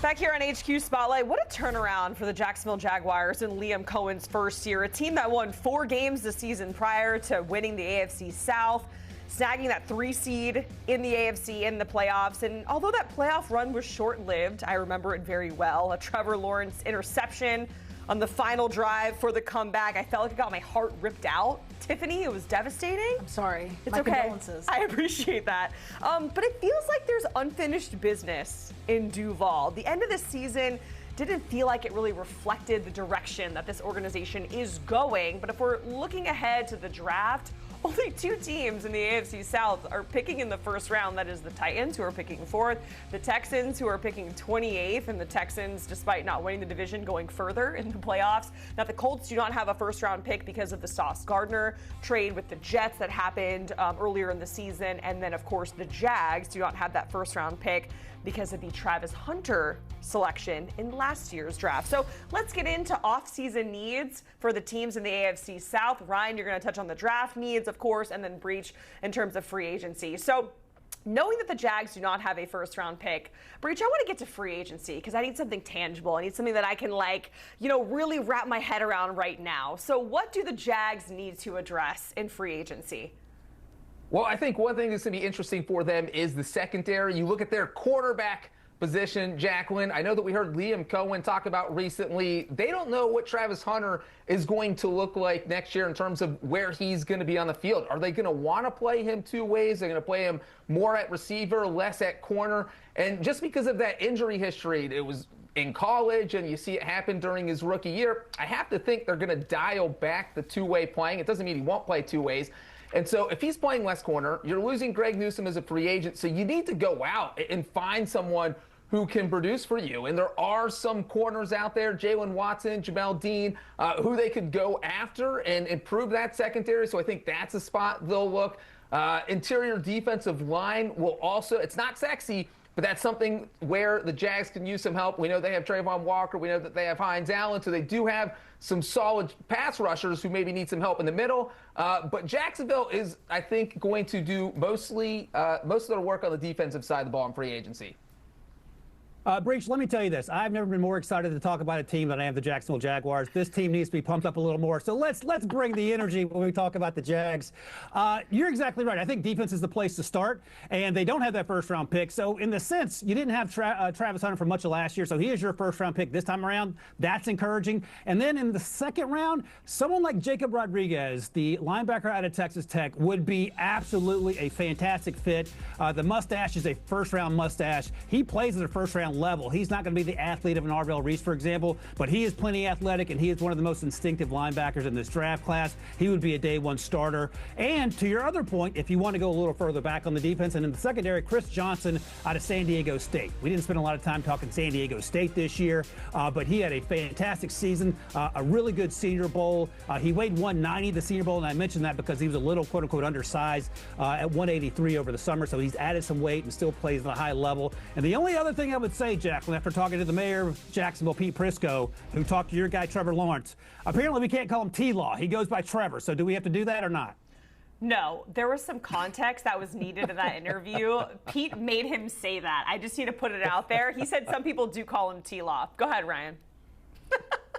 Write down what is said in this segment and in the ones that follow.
Back here on HQ Spotlight, what a turnaround for the Jacksonville Jaguars in Liam Cohen's first year. A team that won 4 games the season prior to winning the AFC South, snagging that 3 seed in the AFC in the playoffs. And although that playoff run was short-lived, I remember it very well. A Trevor Lawrence interception on the final drive for the comeback. I felt like I got my heart ripped out. Tiffany, it was devastating. I'm sorry. It's my okay. Condolences. I appreciate that. But it feels like there's unfinished business in Duval. The end of the season didn't feel like it really reflected the direction that this organization is going. But if we're looking ahead to the draft, only 2 teams in the AFC South are picking in the first round. That is the Titans, who are picking 4th, the Texans, who are picking 28th, and the Texans, despite not winning the division, going further in the playoffs. Now, the Colts do not have a first-round pick because of the Sauce Gardner trade with the Jets that happened earlier in the season. And then, of course, the Jags do not have that first-round pick because of the Travis Hunter selection in last year's draft. So let's get into off-season needs for the teams in the AFC South. Ryan, you're going to touch on the draft needs, of course, and then Breech in terms of free agency. So knowing that the Jags do not have a first-round pick, Breech, I want to get to free agency because I need something tangible. I need something that I can, really wrap my head around right now. So what do the Jags need to address in free agency? Well, I think one thing that's going to be interesting for them is the secondary. You look at their quarterback position, Jacqueline. I know that we heard Liam Cohen talk about recently. They don't know what Travis Hunter is going to look like next year in terms of where he's going to be on the field. Are they going to want to play him 2 ways? They're going to play him more at receiver, less at corner. And just because of that injury history, it was in college, and you see it happen during his rookie year, I have to think they're going to dial back the 2-way playing. It doesn't mean he won't play 2 ways. And so if he's playing less corner, you're losing Greg Newsome as a free agent. So you need to go out and find someone who can produce for you. And there are some corners out there, Jalen Watson, Jamel Dean, who they could go after and improve that secondary. So I think that's a spot they'll look. Interior defensive line will also, it's not sexy, but that's something where the Jags can use some help. We know they have Trayvon Walker. We know that they have Hines Allen. So they do have some solid pass rushers who maybe need some help in the middle. But Jacksonville is, I think, going to do most of their work on the defensive side of the ball in free agency. Breech, let me tell you this. I've never been more excited to talk about a team than I am the Jacksonville Jaguars. This team needs to be pumped up a little more. So let's bring the energy when we talk about the Jags. You're exactly right. I think defense is the place to start, and they don't have that first-round pick. So in the sense, you didn't have Travis Hunter for much of last year, so he is your first-round pick this time around. That's encouraging. And then in the second round, someone like Jacob Rodriguez, the linebacker out of Texas Tech, would be absolutely a fantastic fit. The mustache is a first-round mustache. He plays at a first-round level. He's not going to be the athlete of an Arvell Reese, for example, but he is plenty athletic, and he is one of the most instinctive linebackers in this draft class. He would be a day-1 starter. And to your other point, if you want to go a little further back on the defense and in the secondary, Chris Johnson out of San Diego State. We didn't spend a lot of time talking San Diego State this year, but he had a fantastic season, a really good Senior Bowl. He weighed 190 the Senior Bowl, and I mentioned that because he was a little, quote-unquote, undersized at 183 over the summer, so he's added some weight and still plays at a high level. And the only other thing I would say, Jacqueline, after talking to the mayor of Jacksonville, Pete Prisco, who talked to your guy, Trevor Lawrence, apparently we can't call him T-Law. He goes by Trevor. So do we have to do that or not? No, there was some context that was needed in that interview. Pete made him say that. I just need to put it out there. He said some people do call him T-Law. Go ahead, Ryan.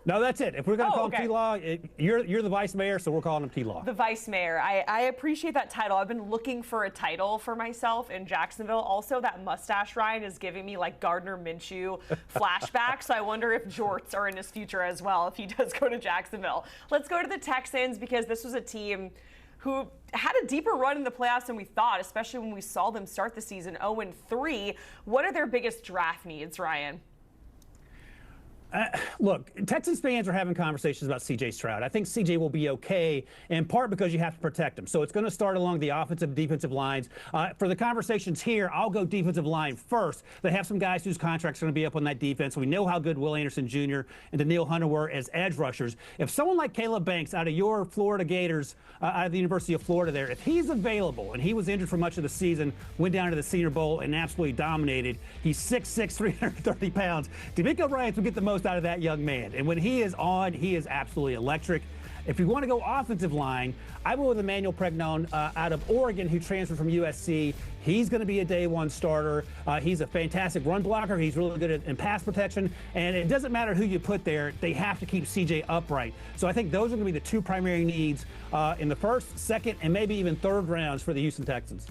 No, that's it. If we're going to call okay. him T-Law, you're the vice mayor, so we're calling him T-Law. The vice mayor. I appreciate that title. I've been looking for a title for myself in Jacksonville. Also, that mustache, Ryan, is giving me like Gardner Minshew flashbacks. So I wonder if jorts are in his future as well if he does go to Jacksonville. Let's go to the Texans because this was a team who had a deeper run in the playoffs than we thought, especially when we saw them start the season 0-3. What are their biggest draft needs, Ryan? Look, Texans fans are having conversations about C.J. Stroud. I think C.J. will be okay, in part because you have to protect him. So it's going to start along the offensive, defensive lines. For the conversations here, I'll go defensive line first. They have some guys whose contracts are going to be up on that defense. We know how good Will Anderson Jr. and Daniil Hunter were as edge rushers. If someone like Caleb Banks out of your Florida Gators, out of the University of Florida there, if he's available, and he was injured for much of the season, went down to the Senior Bowl and absolutely dominated. He's 6'6", 330 pounds. DeMeco Ryans will get the most out of that young man. And when he is on, he is absolutely electric. If you want to go offensive line, I went with Emmanuel Pregnon out of Oregon, who transferred from USC. He's going to be a day one starter. He's a fantastic run blocker. He's really good in pass protection. And it doesn't matter who you put there. They have to keep CJ upright. So I think those are going to be the two primary needs in the first, second, and maybe even third rounds for the Houston Texans.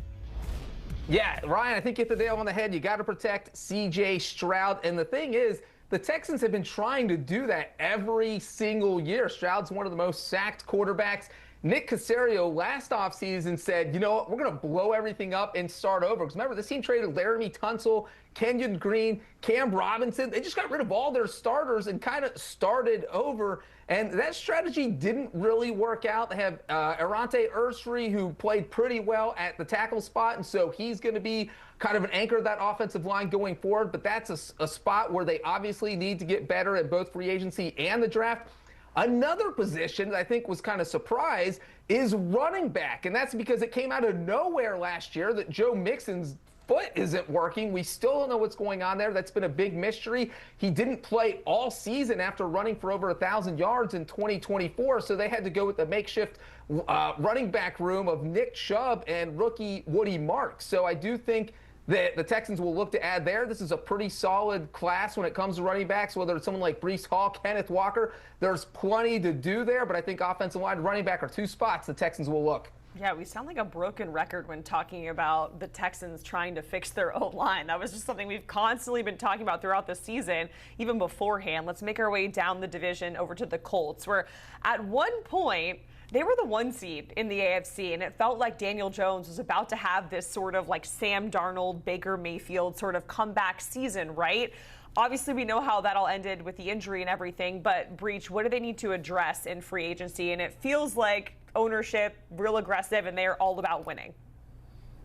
Yeah, Ryan, I think you hit the nail on the head. You got to protect C.J. Stroud. And the thing is, the Texans have been trying to do that every single year. Stroud's one of the most sacked quarterbacks. Nick Caserio last offseason said, you know what, we're going to blow everything up and start over. Because remember, this team traded Laramie Tunsil, Kenyon Green, Cam Robinson. They just got rid of all their starters and kind of started over. And that strategy didn't really work out. They have Arante Ursary, who played pretty well at the tackle spot, and so he's going to be kind of an anchor of that offensive line going forward. But that's a spot where they obviously need to get better at both free agency and the draft. Another position that I think was kind of surprise is running back, and that's because it came out of nowhere last year that Joe Mixon's foot isn't working. We still don't know what's going on there. That's been a big mystery. He didn't play all season after running for over 1,000 yards in 2024, so they had to go with the makeshift running back room of Nick Chubb and rookie Woody Marks. So I do think that the Texans will look to add there. This is a pretty solid class when it comes to running backs, whether it's someone like Breece Hall, Kenneth Walker. There's plenty to do there, but I think offensive line and running back are two spots the Texans will look. Yeah, we sound like a broken record when talking about the Texans trying to fix their O-line. That was just something we've constantly been talking about throughout the season, even beforehand. Let's make our way down the division over to the Colts, where at one point they were the 1 seed in the AFC, and it felt like Daniel Jones was about to have this sort of like Sam Darnold, Baker Mayfield sort of comeback season, right? Obviously, we know how that all ended with the injury and everything, but Breech, what do they need to address in free agency? And it feels like ownership, real aggressive, and they're all about winning.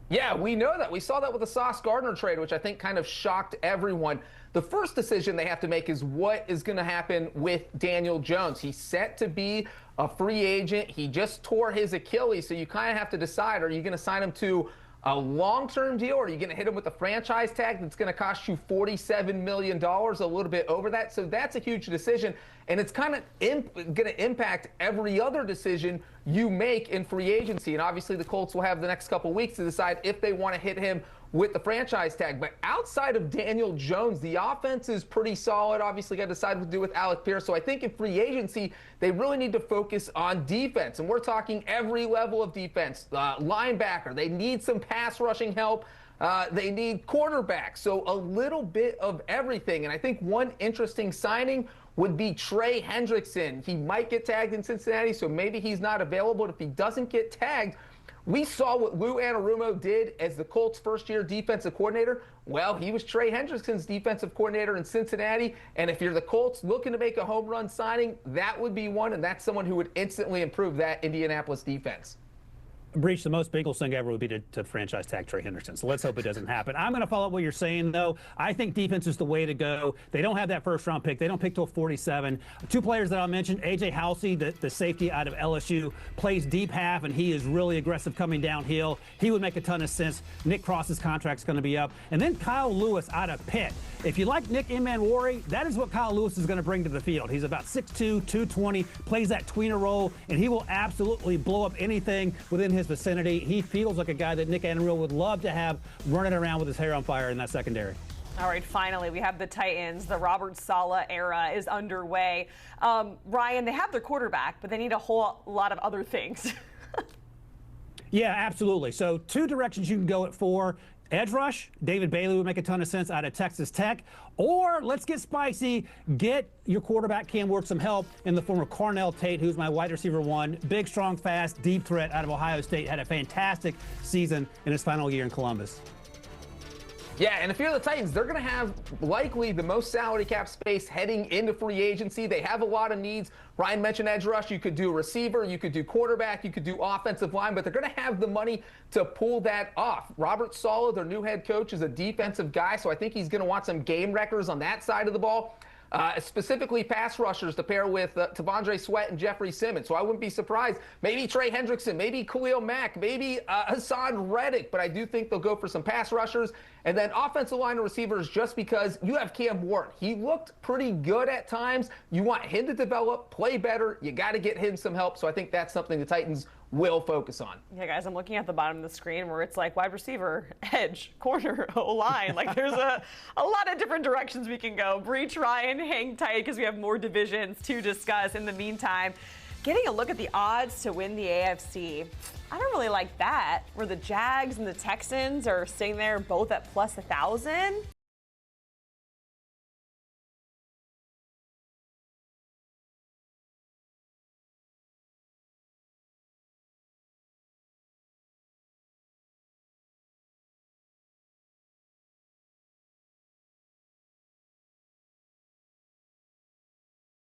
Yeah, we know that. We saw that with the Sauce Gardner trade, which I think kind of shocked everyone. The first decision they have to make is what is going to happen with Daniel Jones. He's set to be a free agent. He just tore his Achilles, so you kind of have to decide, are you going to sign him to a long-term deal, or are you going to hit him with a franchise tag that's going to cost you $47 million, a little bit over that? So that's a huge decision, and it's kind of going to impact every other decision you make in free agency. And obviously the Colts will have the next couple weeks to decide if they want to hit him with the franchise tag. But outside of Daniel Jones, the offense is pretty solid. Obviously got to decide what to do with Alec Pierce. So I think in free agency, they really need to focus on defense. And we're talking every level of defense. Linebacker, they need some pass rushing help. They need quarterback. So a little bit of everything. And I think one interesting signing would be Trey Hendrickson. He might get tagged in Cincinnati, so maybe he's not available. But if he doesn't get tagged, we saw what Lou Anarumo did as the Colts' first-year defensive coordinator. Well, he was Trey Hendrickson's defensive coordinator in Cincinnati. And if you're the Colts looking to make a home run signing, that would be one, and that's someone who would instantly improve that Indianapolis defense. Breach, the most Bengals thing ever would be to franchise tag Trey Hendrickson. So let's hope it doesn't happen. I'm going to follow up what you're saying, though. I think defense is the way to go. They don't have that first-round pick. They don't pick till 47. Two players that I'll mention, A.J. Halsey, the safety out of LSU, plays deep half, and he is really aggressive coming downhill. He would make a ton of sense. Nick Cross's contract's going to be up. And then Kyle Lewis out of Pitt. If you like Nick Manwari, that is what Kyle Lewis is going to bring to the field. He's about 6'2", 220, plays that tweener role, and he will absolutely blow up anything within his vicinity. He feels like a guy that Nick Anarumo would love to have running around with his hair on fire in that secondary. All right, finally, we have the Titans. The Robert Saleh era is underway. Ryan, they have their quarterback, but they need a whole lot of other things. Yeah, absolutely. So two directions you can go at for. Edge rush, David Bailey would make a ton of sense out of Texas Tech. Or let's get spicy, get your quarterback Cam Ward some help in the form of Cornell Tate, who's my wide receiver one. Big, strong, fast, deep threat out of Ohio State. Had a fantastic season in his final year in Columbus. Yeah, and if you're the Titans, they're going to have likely the most salary cap space heading into free agency. They have a lot of needs. Ryan mentioned edge rush. You could do receiver, you could do quarterback, you could do offensive line, but they're going to have the money to pull that off. Robert Saleh, their new head coach, is a defensive guy, so I think he's going to want some game records on that side of the ball. specifically pass rushers to pair with T'Vondre Sweat and Jeffrey Simmons. So I wouldn't be surprised. Maybe Trey Hendrickson, maybe Khalil Mack, maybe Hassan Reddick. But I do think they'll go for some pass rushers. And then offensive line and receivers, just because you have Cam Ward. He looked pretty good at times. You want him to develop, play better. You got to get him some help. So I think that's something the Titans will focus on. Yeah, guys, I'm looking at the bottom of the screen where it's like wide receiver, edge, corner, O-line. Like there's a lot of different directions we can go. Breech, Ryan, hang tight because we have more divisions to discuss. In the meantime, getting a look at the odds to win the AFC. I don't really like that, where the Jags and the Texans are sitting there both at plus 1,000.